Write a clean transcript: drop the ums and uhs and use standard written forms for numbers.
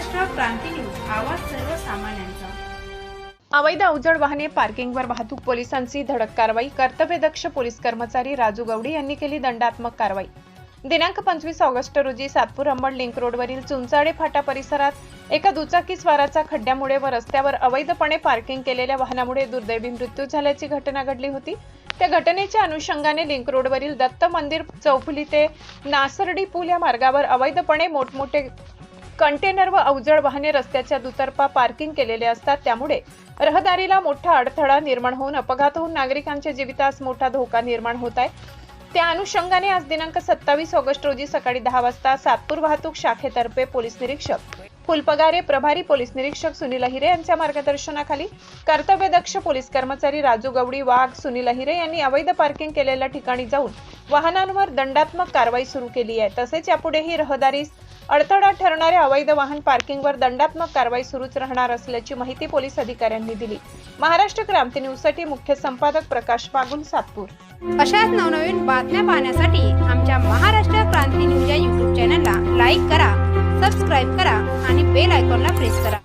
महाराष्ट्र क्रांती news, आवाज सर्वसामान्यांचा। अवैध अवजड वाहने पार्किंगवर वाहतूक पोलिसांची धडक कारवाई। कर्तव्यदक्ष पोलीस कर्मचारी राजू गवडी यांनी केली दंडात्मक कारवाई। दिनांक 25 ऑगस्ट रोजी सातपूर अंबड लिंक रोडवरील चुंचाडे फाटा परिसरात एका दुचाकी स्वाराचा खड्ड्यामुळे व रस्त्यावर अवैधपणे पार्किंग केलेल्या वाहनामुळे दुर्दैवी मृत्यू झाल्याची घटना घडली होती। त्या घटनेच्या अनुषंगाने लिंक रोडवरील दत्त मंदिर चौफुली ते नासर्डी पूल या मार्गावर अवैधपणे मोठमोठे कंटेनर व अवजड वाहने रस्त्याच्या दुतर्फा पार्किंग केलेले असतात, त्यामुळे रहदारीला मोठा अडथळा निर्माण होऊन अपघात होऊन नागरिकांच्या जीवितास मोठा धोका निर्माण होत आहे। त्या अनुषंगाने आज दिनांक 27 ऑगस्ट रोजी सकाळी 10 वाजता सातपूर वाहतूक शाखेतर्फे पोलीस निरीक्षक फुलपगारे, प्रभारी पोलीस निरीक्षक सुनील अहिरे यांच्या मार्गदर्शनाखाली कर्तव्यदक्ष पोलीस कर्मचारी राजू गवडी, वाघ, सुनील अहिरे यांनी अवैध पार्किंग केलेल्या ठिकाणी जाऊन वाहनांवर दंडात्मक कारवाई सुरू केली आहे। तसेच यापुढेही रहदारीस अडथळा ठरणाऱ्या अवैध वाहन पार्किंगवर दंडात्मक कारवाई सुरूच राहणार असल्याची माहिती पोलीस अधिकाऱ्यांनी दिली। महाराष्ट्र क्रांती न्यूजसाठी मुख्य संपादक प्रकाश बागुल, सातपूर। अशाच नवनवीन बातम्या पाहण्यासाठी आमच्या महाराष्ट्र क्रांती न्यूज या YouTube चॅनलला लाईक करा, सबस्क्राईब करा आणि बेल आयकॉनला प्रेस करा।